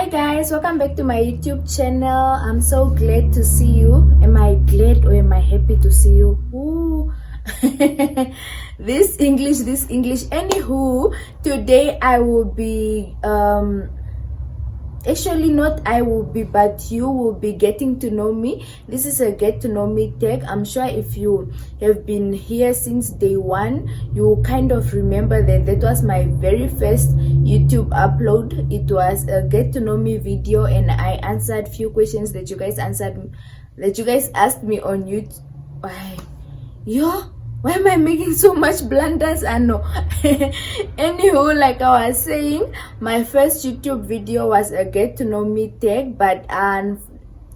Hi guys, welcome back to my YouTube channel. I'm so glad to see you. Am I glad or am I happy to see you? Ooh. this English. Anywho, today I will be actually not I will be, but you will be getting to know me. This is a get to know me tag. I'm sure if you have been here since day one, you kind of remember that was my very first YouTube upload. It was a get to know me video, and I answered few questions that you guys asked me on YouTube. Why am I making so much blunders? I know. Anywho, like I was saying, my first YouTube video was a get to know me tag, but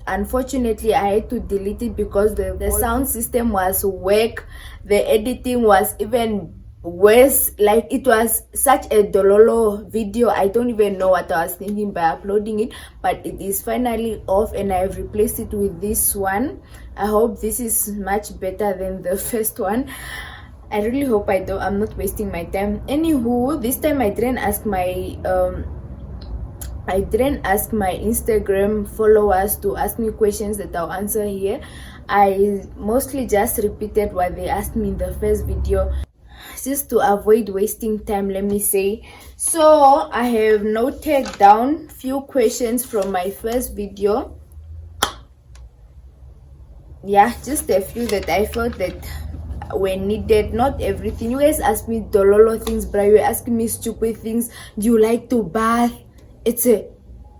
unfortunately I had to delete it because the sound system was whack. The editing was even worse. Like, it was such a dololo video. I don't even know what I was thinking by uploading it, but it is finally off and I've replaced it with this one. I hope this is much better than the first one. I really hope I'm not wasting my time. Anywho, this time I didn't ask my Instagram followers to ask me questions that I'll answer here. I mostly just repeated what they asked me in the first video, just to avoid wasting time, let me say. So I have noted down few questions from my first video. Yeah, just a few that I felt that were needed. Not everything. You guys ask me dololo things, but you're asking me stupid things. Do you like to bath?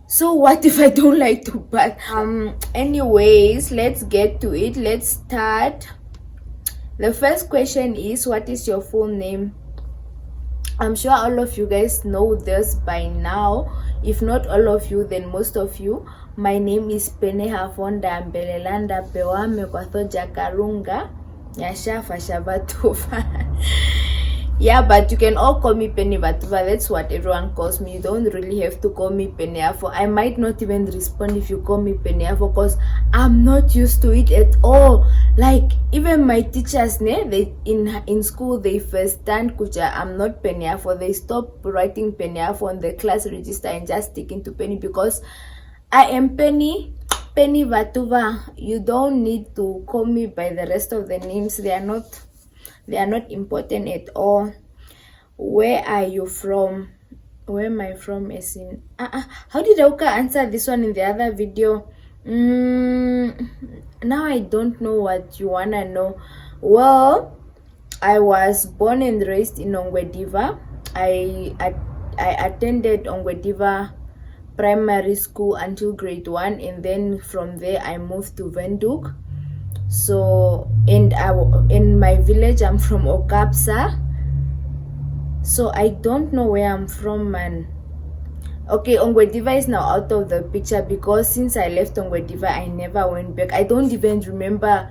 So what if I don't like to bath? Anyways, let's get to it. Let's start. The first question is, what is your full name? I'm sure all of you guys know this by now. If not all of you, then most of you. My name is Peneha Fonda Mbelelanda Pewame Kwathoja Karunga Yashafa Shabatuva. Yeah, but you can all call me Penny Vatuva. That's what everyone calls me. You don't really have to call me Peneafo. I might not even respond if you call me Peneafo, because I'm not used to it at all. Like, even my teachers, they in school, they first stand kucha, I'm not Peneafo. They stop writing Peneafo on the class register and just sticking to Penny, because I am Penny Vatuva. You don't need to call me by the rest of the names. They are not important at all. Where are you from? Where am I from? As in, how did Auka answer this one in the other video? Now I don't know what you wanna know. Well, I was born and raised in Ongwediva. I attended Ongwediva primary school until grade 1, and then from there I moved to Windhoek. So, and in my village, I'm from Okapsa. So I don't know where I'm from, man. Okay, Ongwediva is now out of the picture, because since I left Ongwediva, I never went back. I don't even remember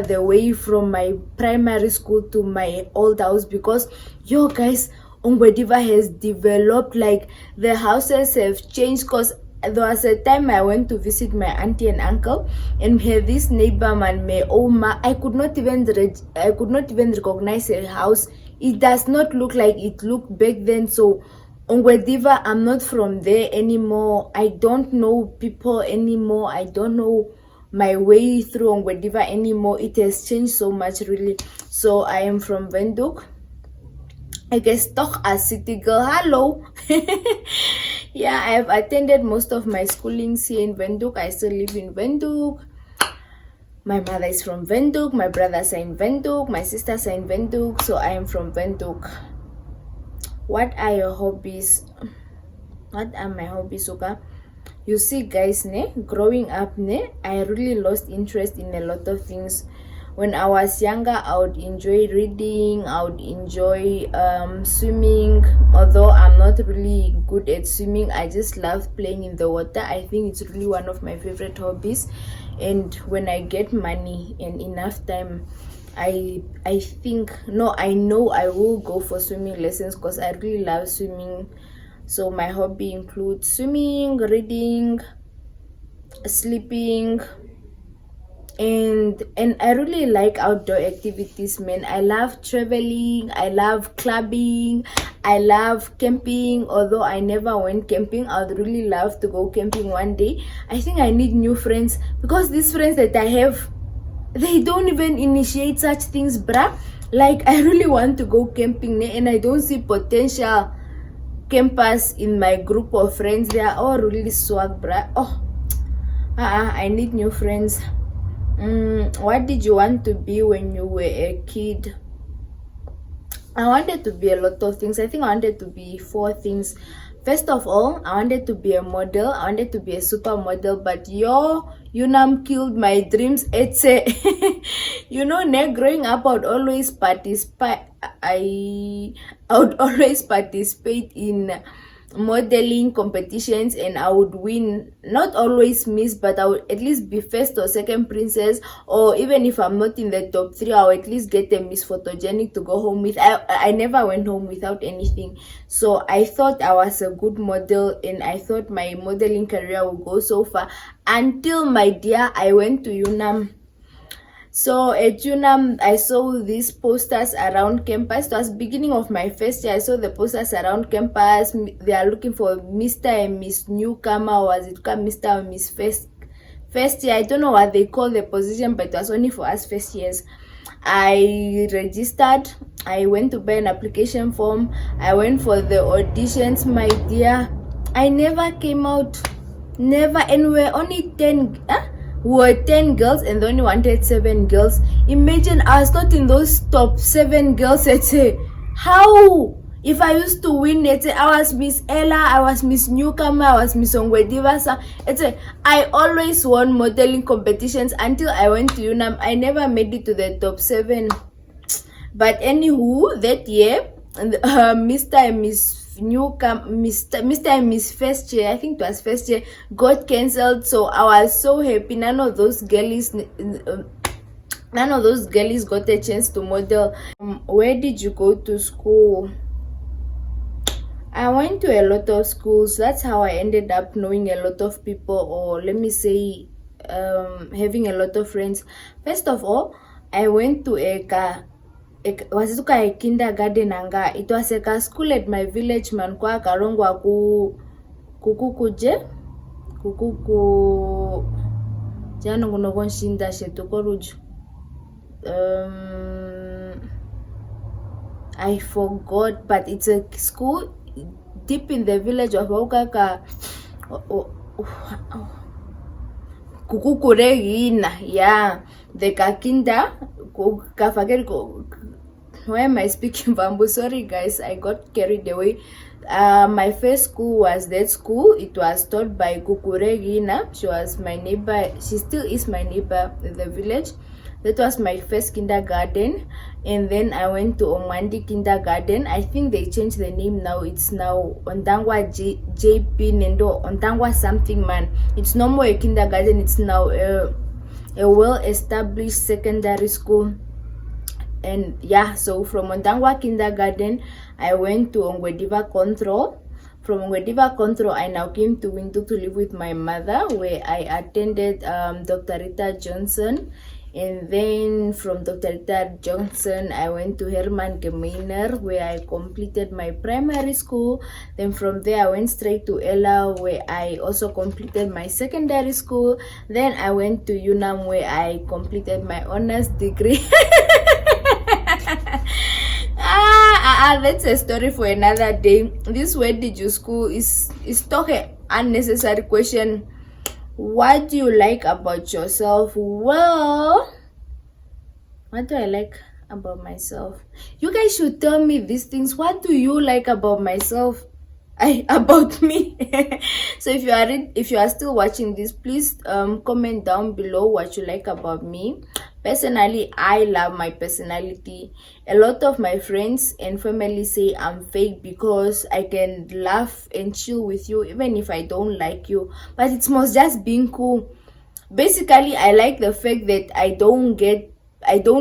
the way from my primary school to my old house, because yo guys, Ongwediva has developed. Like, the houses have changed, because there was a time I went to visit my auntie and uncle, and we had this neighbor man, me Oma. I could not even recognize her house. It does not look like it looked back then. So Ongwediva, I'm not from there anymore. I don't know people anymore. I don't know my way through Ongwediva anymore. It has changed so much, really. So I am from Windhoek. I guess toch a city girl. Hello. Yeah, I have attended most of my schoolings here in Windhoek. I still live in Windhoek. My mother is from Windhoek. My brothers are in Windhoek. My sisters are in Windhoek. So I am from Windhoek. What are your hobbies? What are my hobbies, okay? You see, guys, growing up, I really lost interest in a lot of things. When I was younger, I would enjoy reading, I would enjoy swimming. Although I'm not really good at swimming, I just love playing in the water. I think it's really one of my favorite hobbies. And when I get money and enough time, I know I will go for swimming lessons, because I really love swimming. So my hobby includes swimming, reading, sleeping, and I really like outdoor activities, man. I love traveling, I love clubbing, I love camping. Although I never went camping, I would really love to go camping one day. I think I need new friends, because these friends that I have, they don't even initiate such things, bruh. Like, I really want to go camping, and I don't see potential campers in my group of friends. They are all really swag, bruh. Oh, I need new friends. What did you want to be when you were a kid? I wanted to be a lot of things. I think I wanted to be 4 things. First of all, I wanted to be a model. I wanted to be a supermodel, but Yunam killed my dreams. It's a growing up, I would always participate. I would always participate in modeling competitions, and I would win. Not always miss, but I would at least be first or second princess, or even if I'm not in the top 3, I'll at least get a Miss Photogenic to go home with. I never went home without anything. So I thought I was a good model, and I thought my modeling career would go so far, until, my dear, I went to UNAM. So at UNAM, I saw these posters around campus. It was beginning of my first year. I saw the posters around campus. They are looking for Mr. and Miss Newcomer. Was it called Mr. or Miss First year? I don't know what they call the position, but it was only for us first years. I registered. I went to buy an application form. I went for the auditions, my dear. I never came out. Never. And we were only 10. We were 10 girls, and they only wanted 7 girls. Imagine, I was not in those top 7 girls. Let's say, how? If I used to win, let's say, I was Miss Ella, I was Miss Newcomer, I was Miss Ongwediva. Let's say, I always won modeling competitions until I went to UNAM. I never made it to the top 7. But anywho, that year, Mr. and Miss Mr. and Miss first year, I think it was first year, got cancelled. So I was so happy. None of those girlies got a chance to model. Where did you go to school? I went to a lot of schools. That's how I ended up knowing a lot of people, or let me say, having a lot of friends. First of all, I went to was it a kindergarten anga. It was a school at my village, man. Kwa karongwa kukukuje kukuku jana ngono gonshinda shetukoruju. I forgot, but it's a school deep in the village of Okaka. Kukukuregina, yeah. The kakinda kafageri. Why am I speaking Bamboo? Sorry guys, I got carried away. My first school was that school. It was taught by Kukuregina. She was my neighbor. She still is my neighbor in the village. That was my first kindergarten. And then I went to Omwandi Kindergarten. I think they changed the name now. It's now Ondangwa JP Nendo Ondangwa something, man. It's no more a kindergarten. It's now a well-established secondary school. And yeah, so from Ondangwa Kindergarten, I went to Ongwediva Control. From Ongwediva Control, I now came to Windhoek to live with my mother, where I attended Dr. Rita Johnson. And then from Dr. Rita Johnson, I went to Herman Gemeiner, where I completed my primary school. Then from there, I went straight to Ella, where I also completed my secondary school. Then I went to UNAM, where I completed my honors degree. That's a story for another day. This where did you school is talk an unnecessary question. What do you like about yourself? Well, what do I like about myself? You guys should tell me these things. What do you like about myself? About me. So if you are still watching this, please comment down below what you like about me. Personally, I love my personality. A lot of my friends and family say I'm fake because I can laugh and chill with you even if I don't like you, but it's most just being cool. Basically, I like the fact that I don't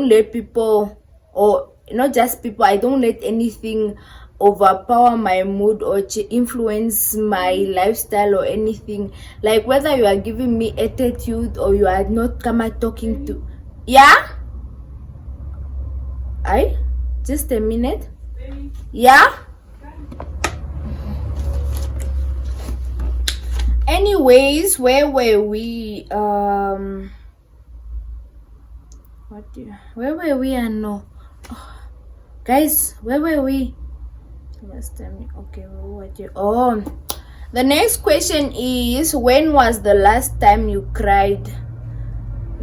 let people, or not just people, I don't let anything overpower my mood or influence my lifestyle or anything. Like whether you are giving me attitude or you are not come talking to. Yeah, I just a minute. Yeah. Anyways, where were we? Where were we? And no, guys, where were we? Last time, okay. Oh, the next question is, when was the last time you cried?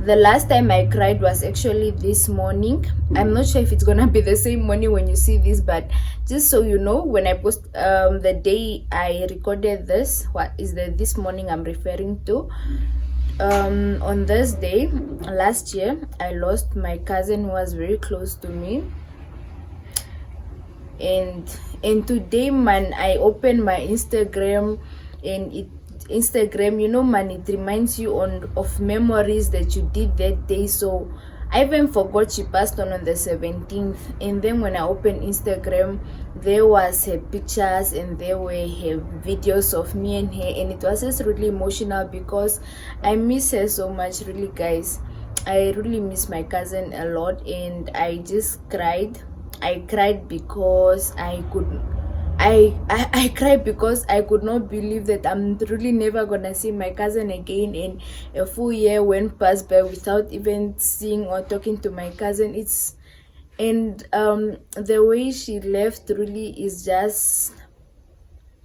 The last time I cried was actually this morning. I'm not sure if it's gonna be the same morning when you see this, but just so you know, when I post the day I recorded this, what is the this morning I'm referring to? On this day last year, I lost my cousin who was very close to me. And today, man, I opened my Instagram, and Instagram, you know, man, it reminds you of memories that you did that day. So I even forgot she passed on the 17th, and then when I opened Instagram, there was her pictures and there were her videos of me and her, and it was just really emotional because I miss her so much, really, guys. I really miss my cousin a lot, and I just cried. I cried because I cried because I could not believe that I'm really never gonna see my cousin again, and a full year went past by without even seeing or talking to my cousin. The way she left really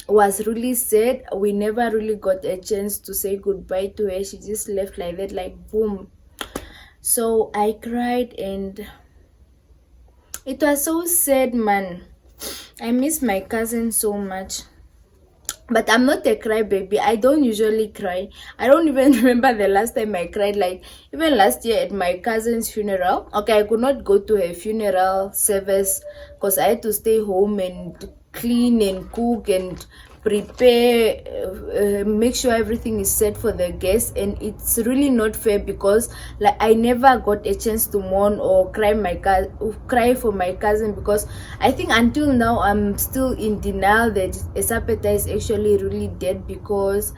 was really sad. We never really got a chance to say goodbye to her. She just left like that, like boom. So I cried, and it was so sad, man. I miss my cousin so much. But I'm not a crybaby. I don't usually cry. I don't even remember the last time I cried. Like, even last year at my cousin's funeral. Okay, I could not go to her funeral service because I had to stay home and clean and cook and prepare, make sure everything is set for the guests. And it's really not fair because, like, I never got a chance to mourn or cry for my cousin, because I think until now I'm still in denial that Esapeta is actually really dead, because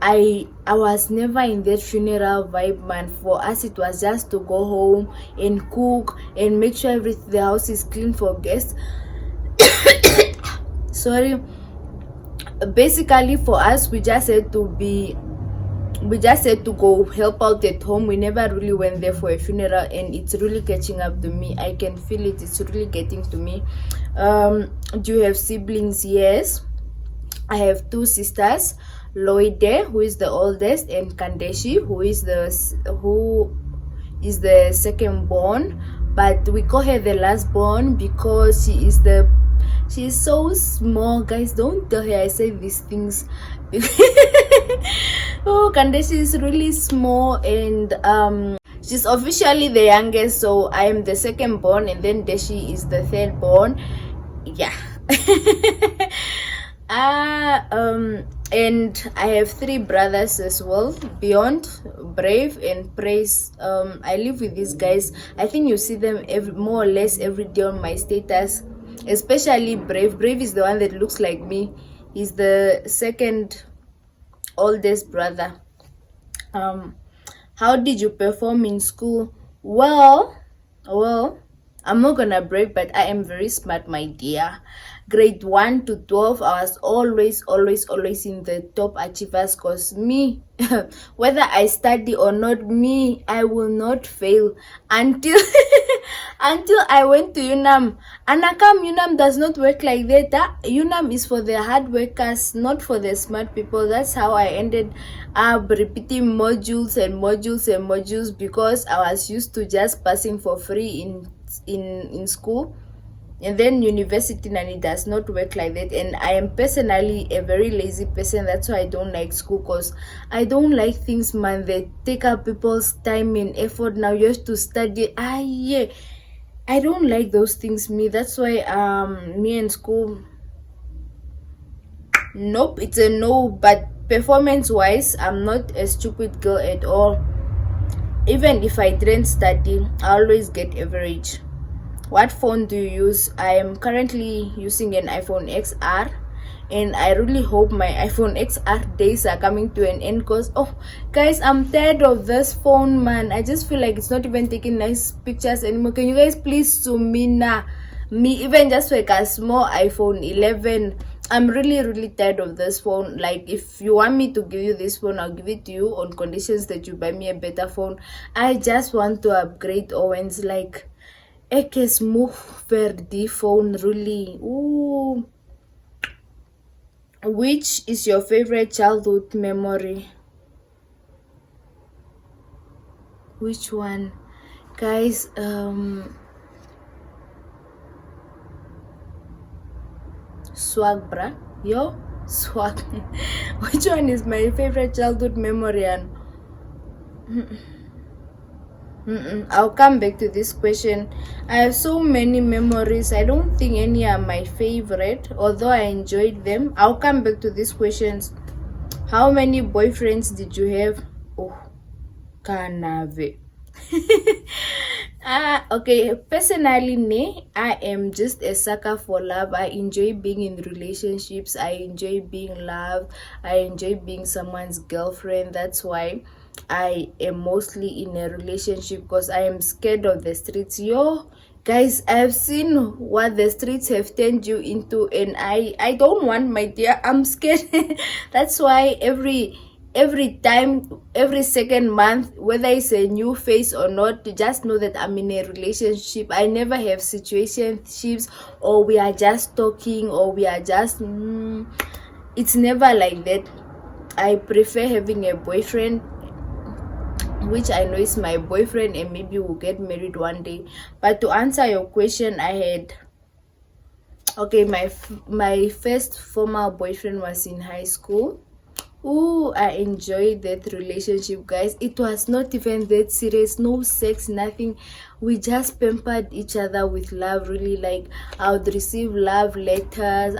I was never in that funeral vibe, man. For us, it was just to go home and cook and make sure the house is clean for guests. Sorry. Basically, for us, we just had to go help out at home. We never really went there for a funeral, and it's really catching up to me. I can feel it. It's really getting to me. Do you have siblings? Yes, I have two sisters, Loide, who is the oldest, and Kandeshi, who is the second born, but we call her the last born because she's so small, guys. Don't tell her I say these things. Oh, Kandeshi is really small, and she's officially the youngest, so I am the second born, and then Deshi is the third born. Yeah. And I have three brothers as well, Beyond, Brave, and Praise. I live with these guys. I think you see them more or less every day on my status, especially Brave. Brave is the one that looks like me. He's the second oldest brother. How did you perform in school? Well, I'm not gonna brag, but I am very smart, my dear. Grade 1 to 12, I was always in the top achievers, because me, whether I study or not, I will not fail until until I went to UNAM. And UNAM does not work like that. UNAM is for the hard workers, not for the smart people. That's how I ended up repeating modules and modules, because I was used to just passing for free in school. And then university, and it does not work like that. And I am personally a very lazy person. That's why I don't like school, because I don't like things, man, that take up people's time and effort. Now you have to study. Yeah, I don't like those things, me. That's why me and school, nope, it's a no. But performance wise, I'm not a stupid girl at all. Even if I didn't study, I always get average. What phone do you use? I am currently using an iPhone XR, and I really hope my iPhone XR days are coming to an end, because oh guys, I'm tired of this phone, man. I just feel like it's not even taking nice pictures anymore. Can you guys please zoom in me even just like a small iPhone 11? I'm really tired of this phone. Like, if you want me to give you this phone, I'll give it to you on conditions that you buy me a better phone. I just want to upgrade Owens. Like, ekes move for the phone really. Ooh. Which is your favorite childhood memory? Which one? Guys, swag bra. Yo, swag. Which one is my favorite childhood memory? And I'll come back to this question. I have so many memories. I don't think any are my favorite, although I enjoyed them. I'll come back to these questions. How many boyfriends did you have? Oh, Kanave. Okay, personally, I am just a sucker for love. I enjoy being in relationships. I enjoy being loved. I enjoy being someone's girlfriend. That's why I am mostly in a relationship, because I am scared of the streets. Yo, guys, I've seen what the streets have turned you into, and I don't want, my dear. I'm scared. That's why every time, every second month, whether it's a new face or not, just know that I'm in a relationship. I never have situationships, or we are just talking, or we are just it's never like that. I prefer having a boyfriend, which I know is my boyfriend, and maybe we'll get married one day. But to answer your question, I had, okay, my first former boyfriend was in high school. Oh, I enjoyed that relationship, guys. It was not even that serious, no sex, nothing. We just pampered each other with love, really. Like, I would receive love letters.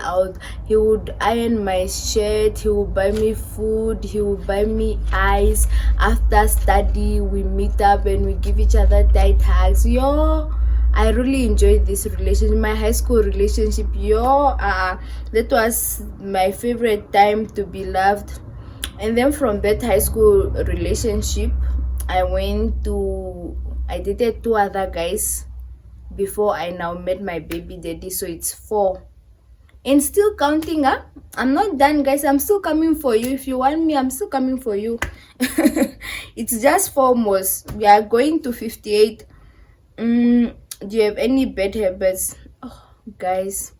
He would iron my shirt. He would buy me food. He would buy me ice. After study, we meet up and we give each other tight hugs. Yo, I really enjoyed this relationship, my high school relationship. Yo, that was my favorite time to be loved. And then from that high school relationship, I dated two other guys before I now met my baby daddy. So it's four. And still counting up. I'm not done, guys. I'm still coming for you. If you want me, I'm still coming for you. It's just four more. We are going to 58. Do you have any bad habits? Oh, guys,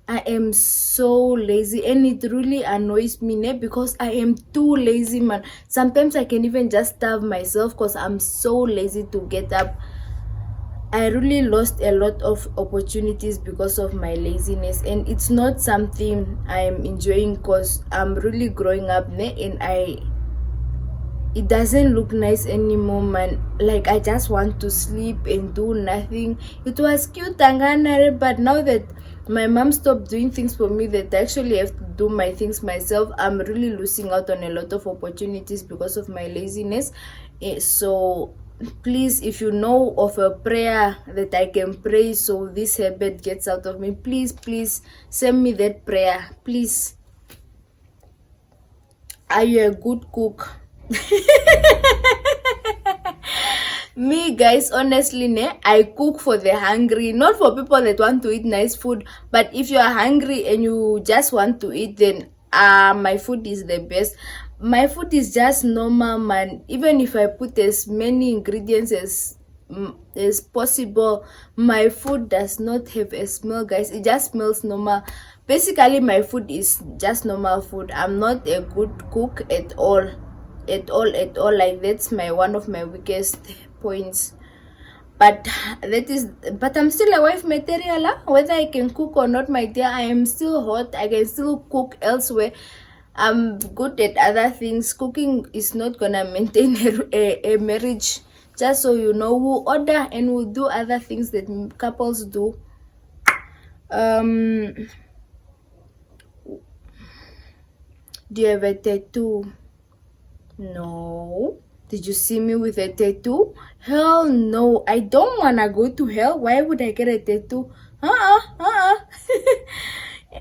I am so lazy, and it really annoys me, because I am too lazy, man. Sometimes I can even just starve myself because I'm so lazy to get up. I really lost a lot of opportunities because of my laziness, and it's not something I am enjoying, because I'm really growing up, and it doesn't look nice anymore, man. Like, I just want to sleep and do nothing. It was cute, Tangana, but now that my mom stopped doing things for me, that I actually have to do my things myself, I'm really losing out on a lot of opportunities because of my laziness. So please, if you know of a prayer that I can pray so this habit gets out of me, please send me that prayer, please. Are you a good cook? Me, guys, honestly, I cook for the hungry, not for people that want to eat nice food. But if you are hungry and you just want to eat, then my food is the best. My food is just normal, man. Even if I put as many ingredients as possible, my food does not have a smell, guys. It just smells normal. Basically, my food is just normal food. I'm not a good cook at all, like, that's one of my weakest points. But I'm still a wife material, whether I can cook or not, my dear. I am still hot. I can still cook elsewhere. I'm good at other things. Cooking is not gonna maintain a marriage, just so you know. We'll order and we'll do other things that couples do. Do you have a tattoo? No. Did you see me with a tattoo? Hell no, I don't wanna go to hell. Why would I get a tattoo?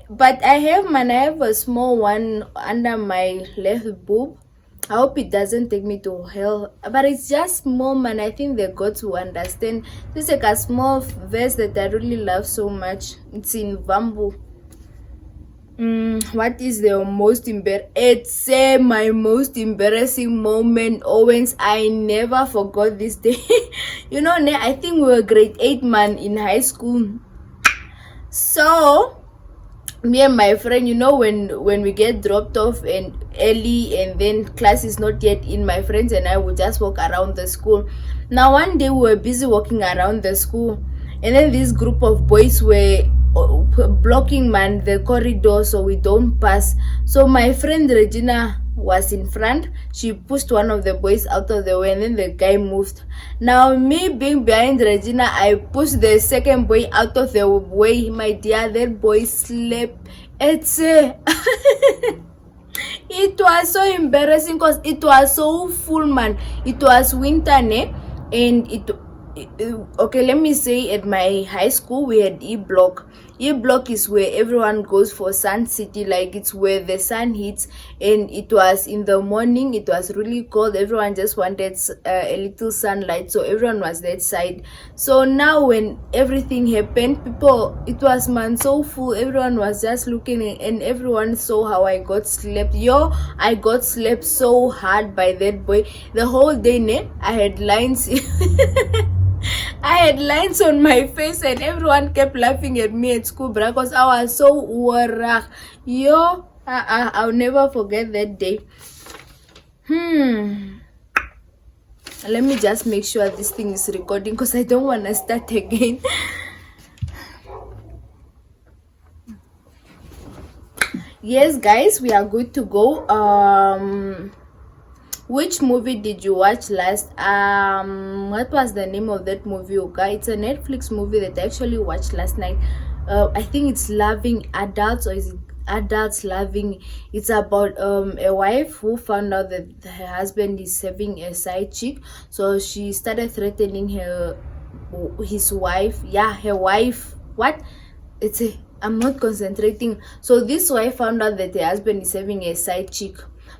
But I have a small one under my left boob. I hope it doesn't take me to hell. But it's just small, man. I think the gods will understand. This is like a small verse that I really love so much. It's in Vambu. What is the most It's my most embarrassing moment, Owens. I never forgot this day. I think we were grade 8 man in high school. So me and my friend, when we get dropped off and early and then class is not yet in, my friends and I would just walk around the school. Now one day we were busy walking around the school, and then this group of boys were blocking the corridor so we don't pass. So my friend Regina was in front. She pushed one of the boys out of the way, and then the guy moved. Now me being behind Regina, I pushed the second boy out of the way. My dear, that boy slept. It was so embarrassing because it was so full, man. It was winter, ne? And okay, let me say, at my high school we had E-block. E-block is where everyone goes for Sun City, like it's where the sun hits, and it was in the morning. It was really cold. Everyone just wanted a little sunlight, so everyone was that side. So now when everything happened, it was, man, so full. Everyone was just looking, and everyone saw how I got slept. I got slept so hard by that boy. The whole day, ne, I had lines. I had lines on my face, and everyone kept laughing at me at school, bruh, because I was so warag. I'll never forget that day. Let me just make sure this thing is recording because I don't want to start again. Yes, guys, we are good to go. Which movie did you watch last? What was the name of that movie, okay? It's a Netflix movie that I actually watched last night. I think it's Loving Adults, or is it Adults Loving? It's about a wife who found out that her husband is having a side chick, so she started threatening his wife. Yeah, her wife. What? I'm not concentrating. So this wife found out that her husband is having a side chick.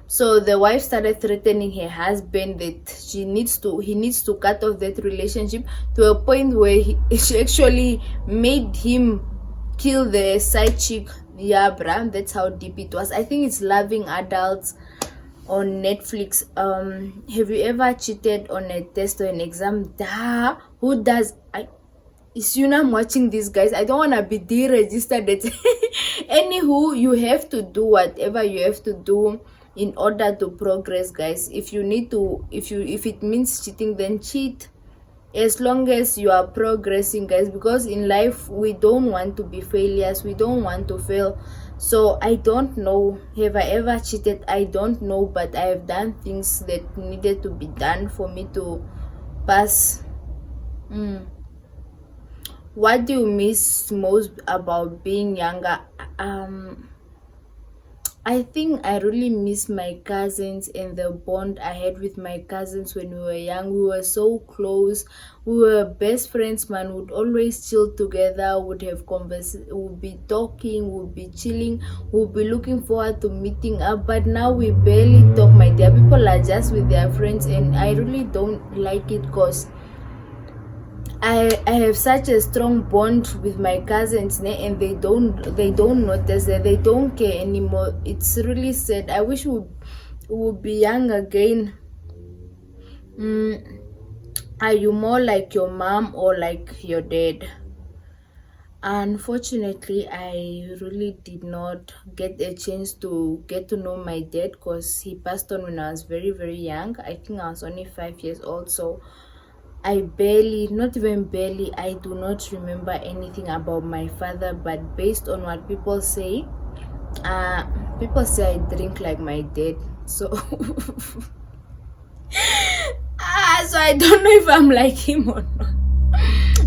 So the wife started threatening her husband that he needs to cut off that relationship, to a point where she actually made him kill the side chick. Yeah, bruh, that's how deep it was. I think it's Loving Adults on Netflix. Have you ever cheated on a test or an exam? Who does? Is I'm watching this, guys. I don't want to be deregistered. Anywho, you have to do whatever you have to do in order to progress, guys. If it means cheating, then cheat, as long as you are progressing, guys, because in life we don't want to be failures. We don't want to fail. So I don't know, have I ever cheated? I don't know, but I have done things that needed to be done for me to pass. What do you miss most about being younger? I think I really miss my cousins and the bond I had with my cousins when we were young. We were so close. We were best friends, man. Would always chill together, would have would be talking, would be chilling, would be looking forward to meeting up. But now we barely talk, my dear. People are just with their friends, and I really don't like it, because I have such a strong bond with my cousins, and they don't notice that. They don't care anymore. It's really sad. I wish we would be young again. Are you more like your mom or like your dad? Unfortunately, I really did not get a chance to get to know my dad, because he passed on when I was very, very young. I think I was only 5 years old, so I not even barely, I do not remember anything about my father. But based on what people say I drink like my dad, so so I don't know if I'm like him or not.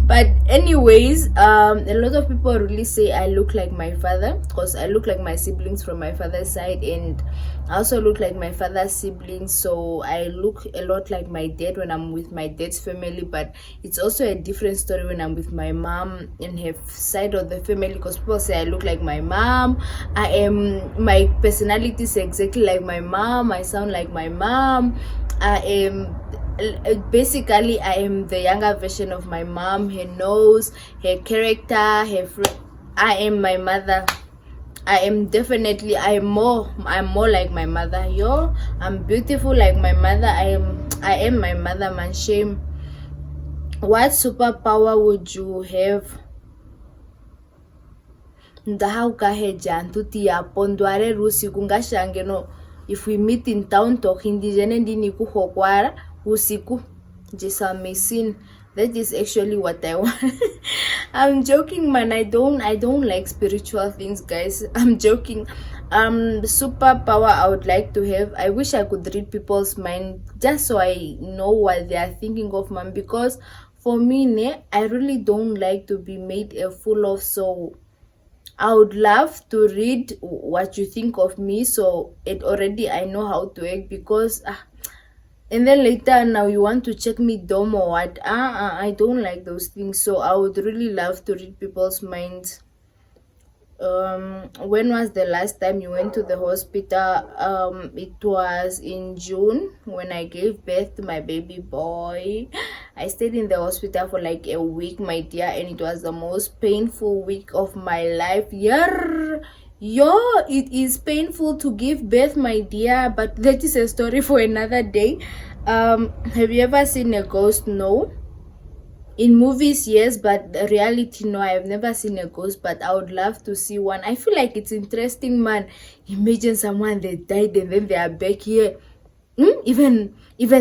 But anyways, a lot of people really say I look like my father, because I look like my siblings from my father's side, and I also look like my father's siblings. So I look a lot like my dad when I'm with my dad's family, but it's also a different story when I'm with my mom and her side of the family, because people say I look like my mom. My personality is exactly like my mom, I sound like my mom. I am basically, I am the younger version of my mom. Her nose, her character, I am my mother. I am definitely, I'm more like my mother. Yo, I'm beautiful like my mother. I am my mother, man. Shame. What superpower would you have? Ndahaukahejanthuti yapo ndware rusiku ngashange no, if we meet in town talking dijene ndini kuhokwara usiku jisamesini. That is actually what I want. I'm joking, man. I don't like spiritual things, guys. I'm joking. Superpower I would like to have, I wish I could read people's mind, just so I know what they are thinking of, man. Because for me, I really don't like to be made a fool of. So I would love to read what you think of me, so it already I know how to act. Because and then later now you want to check me dumb or what. I don't like those things. So I would really love to read people's minds. When was the last time you went to the hospital? It was in June when I gave birth to my baby boy. I stayed in the hospital for like a week, my dear, and it was the most painful week of my life. Yeah, yo, it is painful to give birth, my dear, but that is a story for another day. Have you ever seen a ghost? No. In movies, yes, but the reality, no. I have never seen a ghost, but I would love to see one. I feel like it's interesting, man. Imagine someone that died and then they are back here. Even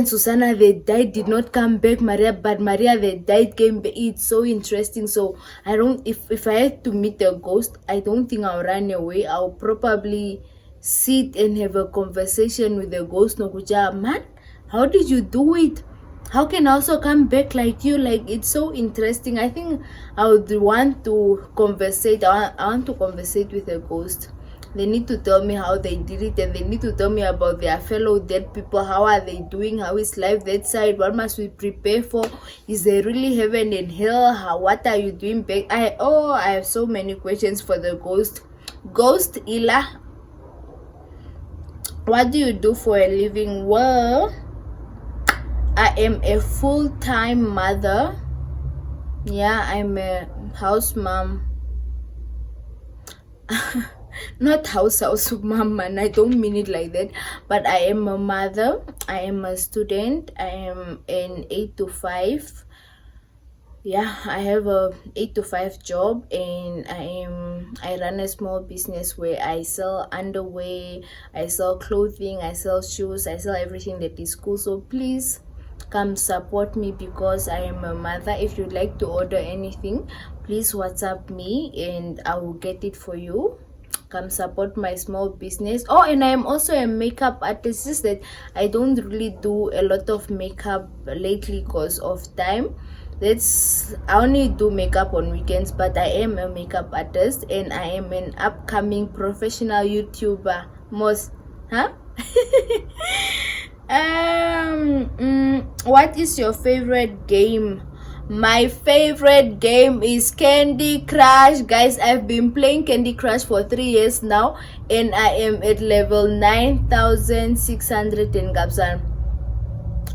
Susanna, they died, did not come back. Maria, but Maria, they died, came back. It's so interesting. So I don't. If I had to meet a ghost, I don't think I'll run away. I'll probably sit and have a conversation with the ghost. No, man, how did you do it? How can I also come back like you? Like, it's so interesting. I think I would want to conversate. I want to conversate with a ghost. They need to tell me how they did it, and they need to tell me about their fellow dead people. How are they doing? How is life that side? What must we prepare for? Is there really heaven and hell? What are you doing back? I have so many questions for the ghost. Ghost Ila, what do you do for a living? Well, I am a full-time mother. Yeah, I'm a house mom. Not house mom, man. I don't mean it like that. But I am a mother. I am a student. I am an 8 to 5. Yeah, I have a 8 to 5 job, and I run a small business where I sell underwear, I sell clothing, I sell shoes, I sell everything that is cool. So please come support me, because I am a mother. If you'd like to order anything, please WhatsApp me and I will get it for you. Come support my small business. Oh, and I am also a makeup artist. Just that I don't really do a lot of makeup lately because of time. I only do makeup on weekends, but I am a makeup artist, and I am an upcoming professional YouTuber. What is your favorite game? My favorite game is Candy Crush, guys. I've been playing Candy Crush for 3 years now, and I am at level 9,600 in Gabsan.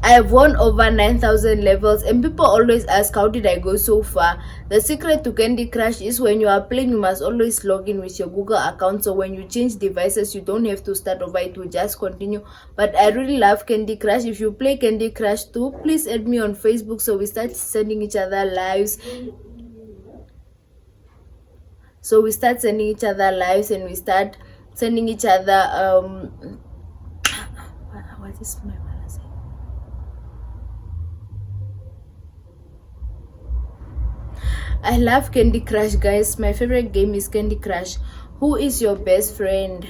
I have won over 9,000 levels, and people always ask, how did I go so far? The secret to Candy Crush is when you are playing, you must always log in with your Google account. So when you change devices, you don't have to start over, it will just continue. But I really love Candy Crush. If you play Candy Crush too, please add me on Facebook so we start sending each other lives. And we start sending each other what is my I love Candy Crush, guys. My favorite game is Candy Crush. Who is your best friend?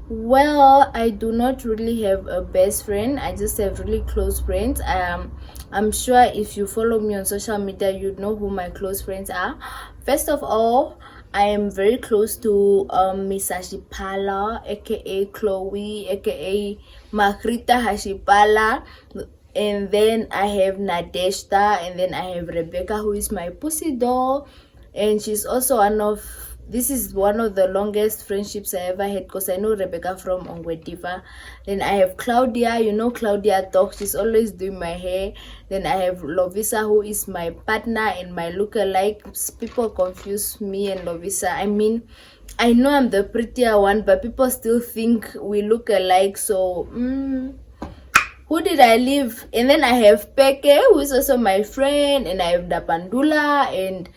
Well, I do not really have a best friend. I just have really close friends. I'm sure if you follow me on social media, you'd know who my close friends are. First of all, I am very close to Miss Hashipala, aka Chloe, aka Makrita Hashipala. And then I have Nadeshta, and then I have Rebecca, who is my pussy doll, and she's also this is one of the longest friendships I ever had, because I know Rebecca from Ongwediva. Then I have Claudia, you know Claudia Talk, she's always doing my hair. Then I have Lovisa, who is my partner and my lookalike. People confuse me and Lovisa. I mean, I know I'm the prettier one, but people still think we look alike. So who did I leave? And then I have Peke, who is also my friend, and I have Dapandula, and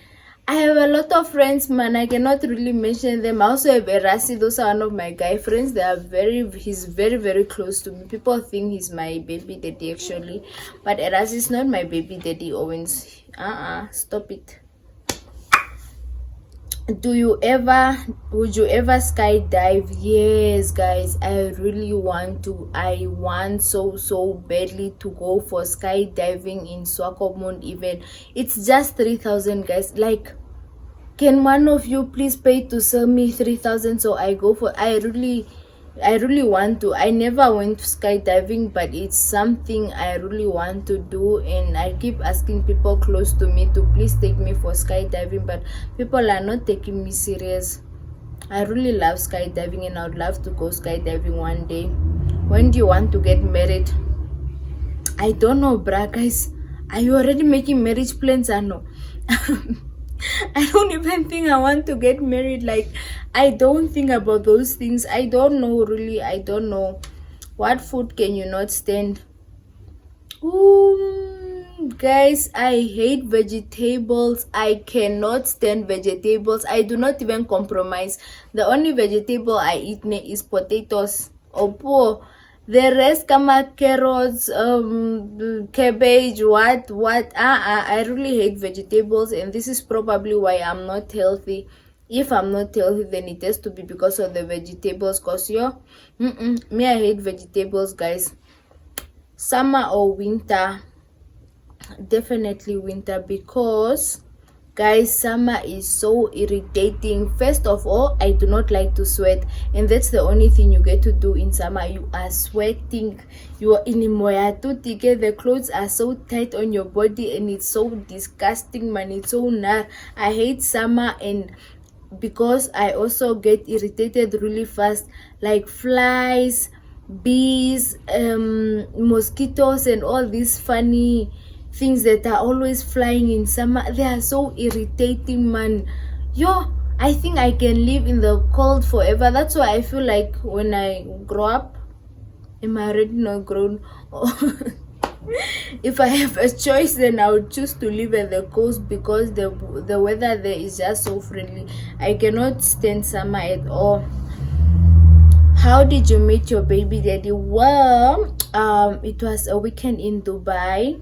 I have a lot of friends, man. I cannot really mention them. I also have Erasi. Those are one of my guy friends. He's very, very close to me. People think he's my baby daddy actually, but Erasi is not my baby daddy, Owens. Stop it. Would you ever skydive? Yes, guys, I really want to. I want so badly to go for skydiving in Swakopmund event. It's just 3,000, guys. Like, can one of you please pay to sell me 3,000 so I go for? I really want to. I never went skydiving, but it's something I really want to do, and I keep asking people close to me to please take me for skydiving, but people are not taking me serious. I really love skydiving, and I would love to go skydiving one day. When do you want to get married? I don't know, bruh, guys. Are you already making marriage plans or no? I don't even think I want to get married. Like, I don't think about those things. I don't know, really. I don't know. What food can you not stand? Guys, I hate vegetables. I cannot stand vegetables. I do not even compromise. The only vegetable I eat is potatoes. Opo. The rest, kama carrots, cabbage, I really hate vegetables, and this is probably why I'm not healthy. If I'm not healthy, then it has to be because of the vegetables, cause me, I hate vegetables, guys. Summer or winter? Definitely winter, because guys, summer is so irritating. First of all, I do not like to sweat, and that's the only thing you get to do in summer. You are sweating, you are in moyatutike, the clothes are so tight on your body, and it's so disgusting, man. It's so nar. I hate summer, and because I also get irritated really fast, like flies, bees, mosquitoes, and all these funny things that are always flying in summer. They are so irritating, man. I think I can live in the cold forever. That's why I feel like when I grow up, am I already not grown? If I have a choice, then I would choose to live at the coast, because the weather there is just so friendly. I cannot stand summer at all. How did you meet your baby daddy? Well, it was a weekend in Dubai.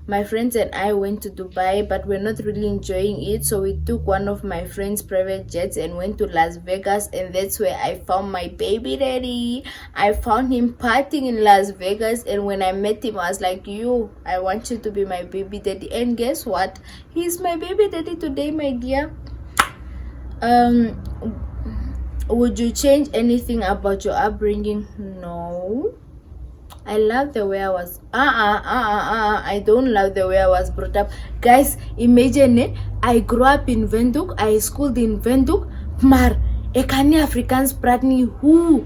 My friends and I went to Dubai, but we're not really enjoying it, so we took one of my friends' private jets and went to Las Vegas, and that's where I found my baby daddy. I found him partying in Las Vegas, and when I met him, I was like, I want you to be my baby daddy. And guess what? He's my baby daddy today, my dear. Would you change anything about your upbringing? No. I love the way I was. I don't love the way I was brought up. Guys, imagine I grew up in Windhoek. I schooled in Windhoek. Maar ekani Afrikaans praat nie hoe.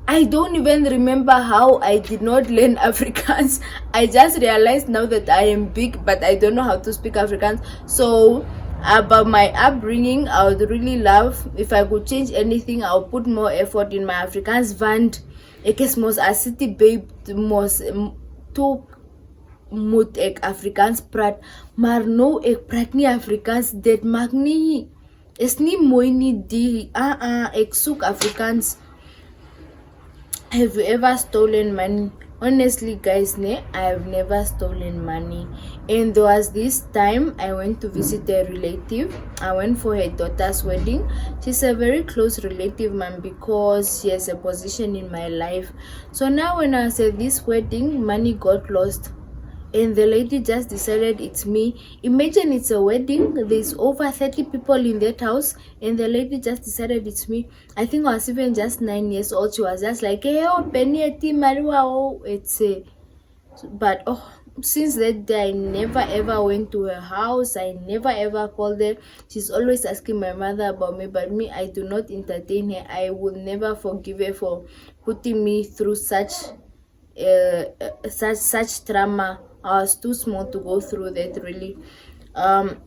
I don't even remember how I did not learn Afrikaans. I just realized now that I am big, but I don't know how to speak Afrikaans. So about my upbringing, I would really love, if I could change anything, I'll put more effort in my Afrikaans. Want ek is mos a city babe, mos to moet ek Afrikaans praat, maar nou ek praat nie Afrikaans. Dit maak nie, is nie mooi nie die. Ek soek Afrikaans. Have you ever stolen money? Honestly guys, I've never stolen money. And there was this time I went to visit a relative. I went for her daughter's wedding. She's a very close relative, man, because she has a position in my life. So now when I was at this wedding, money got lost, and the lady just decided it's me. Imagine, it's a wedding, there's over 30 people in that house, and the lady just decided it's me. I think I was even just 9 years old. She was just like, hey, oh Penny, it's a but since that day I never ever went to her house. I never ever called her. She's always asking my mother about me, but me, I do not entertain her. I would never forgive her for putting me through such trauma. I was too small to go through that, really. Have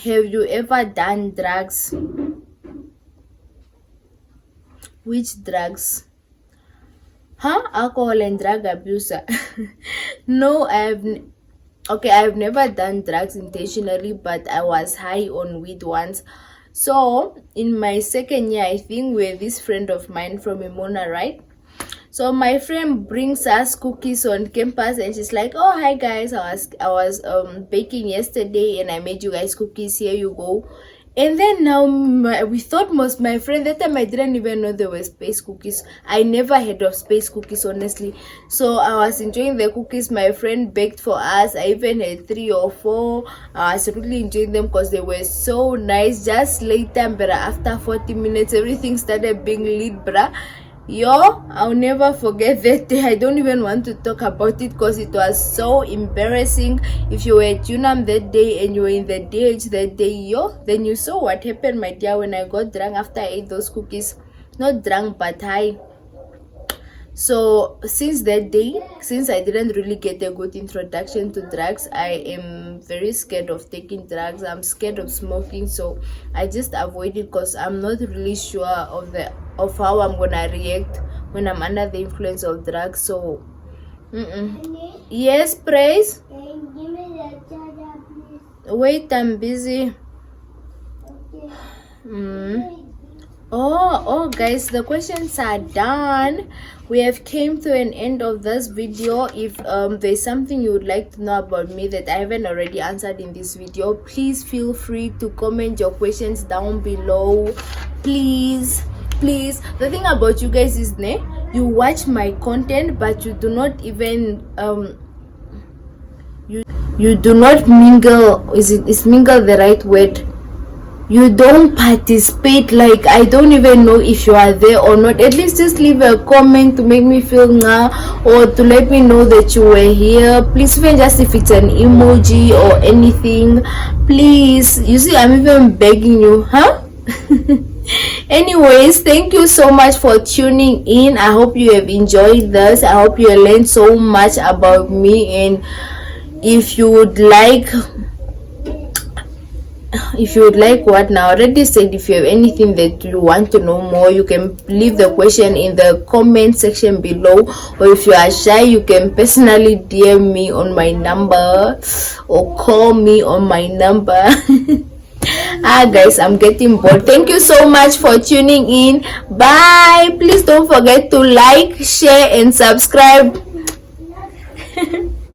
you ever done drugs? Which drugs? Alcohol and drug abuser. No, I've never done drugs intentionally, but I was high on weed once. So in my second year, I think, we're this friend of mine from Imona, right? So my friend brings us cookies on campus, and she's like, oh hi guys, I was baking yesterday and I made you guys cookies, here you go. And then now we thought, most my friend, that time I didn't even know there were space cookies. I never heard of space cookies, honestly. So I was enjoying the cookies my friend baked for us. I even had 3 or 4. I was really enjoying them because they were so nice. Just later, but after 40 minutes, everything started being lit, bruh. I'll never forget that day. I don't even want to talk about it because it was so embarrassing. If you were at UNAM that day and you were in the DH that day, then you saw what happened, my dear, when I got drunk after I ate those cookies. Not drunk, but high. So since that day, since I didn't really get a good introduction to drugs, I am very scared of taking drugs. I'm scared of smoking, so I just avoid it because I'm not really sure of how I'm gonna react when I'm under the influence of drugs. So yes, praise. Can you give me the charger, please? Wait, I'm busy. Okay. Oh guys, the questions are done. We have came to an end of this video. If there's something you would like to know about me that I haven't already answered in this video, please feel free to comment your questions down below. Please. The thing about you guys is, you watch my content, but you do not even you do not mingle. Is mingle the right word? You don't participate. Like, I don't even know if you are there or not. At least just leave a comment to make me feel or to let me know that you were here. Please, even just if it's an emoji or anything, please. You see, I'm even begging you, Anyways, thank you so much for tuning in. I hope you have enjoyed this. I hope you learned so much about me. And if you would like what now, I already said, if you have anything that you want to know more, you can leave the question in the comment section below, or if you are shy, you can personally DM me on my number or call me on my number. Guys, I'm getting bored. Thank you so much for tuning in. Bye. Please don't forget to like, share and subscribe.